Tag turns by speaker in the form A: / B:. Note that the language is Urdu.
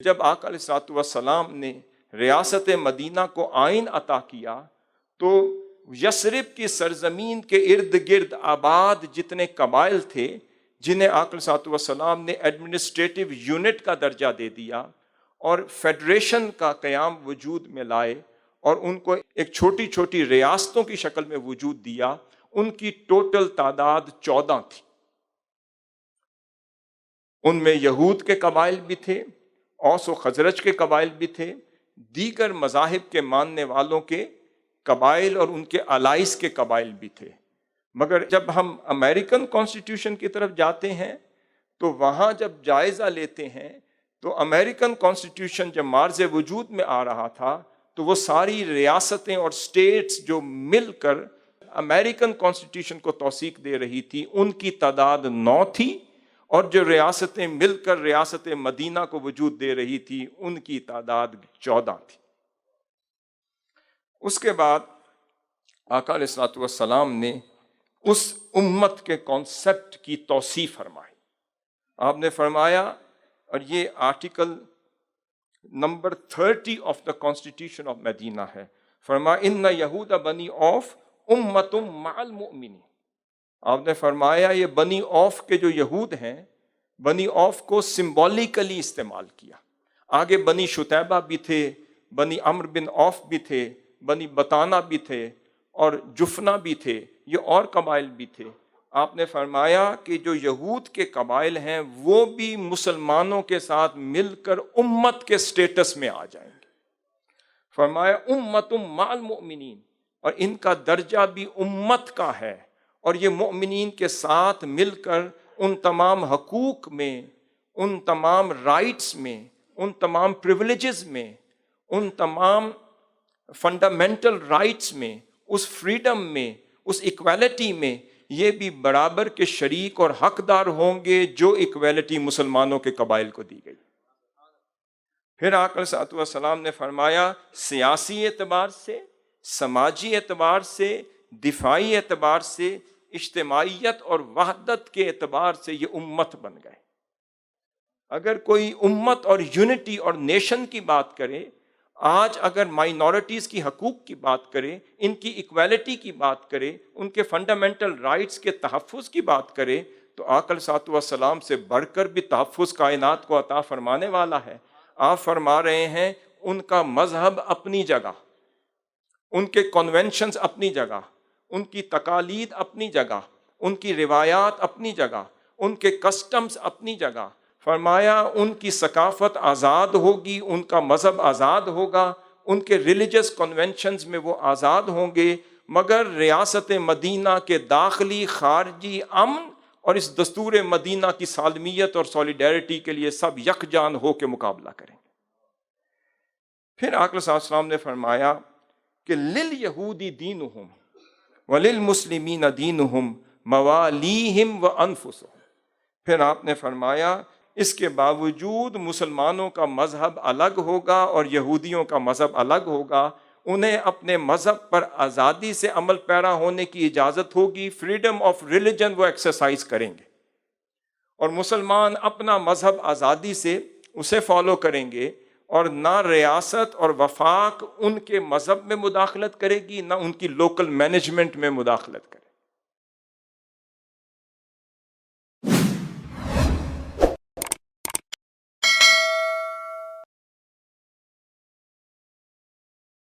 A: جب آقا علیہ الصلوۃ والسلام نے ریاست مدینہ کو آئین عطا کیا تو یثرب کی سرزمین کے ارد گرد آباد جتنے قبائل تھے جنہیں آقا علیہ الصلوۃ والسلام نے ایڈمنسٹریٹو یونٹ کا درجہ دے دیا اور فیڈریشن کا قیام وجود میں لائے اور ان کو ایک چھوٹی چھوٹی ریاستوں کی شکل میں وجود دیا، ان کی ٹوٹل تعداد 14 تھی۔ ان میں یہود کے قبائل بھی تھے، اوس و خزرج کے قبائل بھی تھے، دیگر مذاہب کے ماننے والوں کے قبائل اور ان کے الائز کے قبائل بھی تھے۔ مگر جب ہم امریکن کانسٹیٹیوشن کی طرف جاتے ہیں تو وہاں جب جائزہ لیتے ہیں تو امریکن کانسٹیٹیوشن جب مارز وجود میں آ رہا تھا تو وہ ساری ریاستیں اور سٹیٹس جو مل کر امریکن کانسٹیٹیوشن کو توثیق دے رہی تھی ان کی تعداد 9 تھی، اور جو ریاستیں مل کر ریاست مدینہ کو وجود دے رہی تھی ان کی تعداد 14 تھی۔ اس کے بعد آقا علیہ الصلوۃ والسلام نے اس امت کے کانسیپٹ کی توسیع فرمائی۔ آپ نے فرمایا، اور یہ article number 30 of the constitution of Medina ہے، فرمایا ان یہود بنی اوف امت مع المؤمنین۔ آپ نے فرمایا یہ بنی اوف کے جو یہود ہیں، بنی اوف کو سمبولیکلی استعمال کیا۔ آگے بنی شتیبہ بھی تھے، بنی عمر بن اوف بھی تھے، بنی بطانہ بھی تھے، اور جفنا بھی تھے، یہ اور قبائل بھی تھے۔ آپ نے فرمایا کہ جو یہود کے قبائل ہیں وہ بھی مسلمانوں کے ساتھ مل کر امت کے سٹیٹس میں آ جائیں گے۔ فرمایا امت مع المؤمنین، اور ان کا درجہ بھی امت کا ہے، اور یہ مومنین کے ساتھ مل کر ان تمام حقوق میں، ان تمام رائٹس میں، ان تمام پریولیجز میں، ان تمام فنڈامنٹل رائٹس میں، اس فریڈم میں، اس ایکویلٹی میں یہ بھی برابر کے شریک اور حقدار ہوں گے جو ایکویلٹی مسلمانوں کے قبائل کو دی گئی۔ پھر آقا علیہ الصلوۃ والسلام نے فرمایا سیاسی اعتبار سے، سماجی اعتبار سے، دفاعی اعتبار سے، اجتماعیت اور وحدت کے اعتبار سے یہ امت بن گئے۔ اگر کوئی امت اور یونٹی اور نیشن کی بات کرے، آج اگر مائنورٹیز کی حقوق کی بات کرے، ان کی ایکویلٹی کی بات کرے، ان کے فنڈامنٹل رائٹس کے تحفظ کی بات کرے، تو آقا علیہ الصلوۃ والسلام سے بڑھ کر بھی تحفظ کائنات کو عطا فرمانے والا ہے۔ آپ فرما رہے ہیں ان کا مذہب اپنی جگہ، ان کے کنونشنز اپنی جگہ، ان کی تقالید اپنی جگہ، ان کی روایات اپنی جگہ، ان کے کسٹمز اپنی جگہ۔ فرمایا ان کی ثقافت آزاد ہوگی، ان کا مذہب آزاد ہوگا، ان کے ریلیجس کنونشنز میں وہ آزاد ہوں گے، مگر ریاست مدینہ کے داخلی خارجی امن اور اس دستور مدینہ کی سالمیت اور سولیڈیرٹی کے لیے سب یکجان ہو کے مقابلہ کریں گے۔ پھر آقا صلی اللہ علیہ وسلم نے فرمایا کہ لِلْيَهُودِ دِينُهُمْ وَلِلْمُسْلِمِينَ دِينُهُمْ مَوَالِيهِمْ وَأَنفُسُهُمْ۔ پھر آپ نے فرمایا اس کے باوجود مسلمانوں کا مذہب الگ ہوگا اور یہودیوں کا مذہب الگ ہوگا، انہیں اپنے مذہب پر آزادی سے عمل پیرا ہونے کی اجازت ہوگی، فریڈم آف ریلیجن وہ ایکسرسائز کریں گے، اور مسلمان اپنا مذہب آزادی سے اسے فالو کریں گے، اور نہ ریاست اور وفاق ان کے مذہب میں مداخلت کرے گی، نہ ان کی لوکل مینجمنٹ میں مداخلت کرے گی۔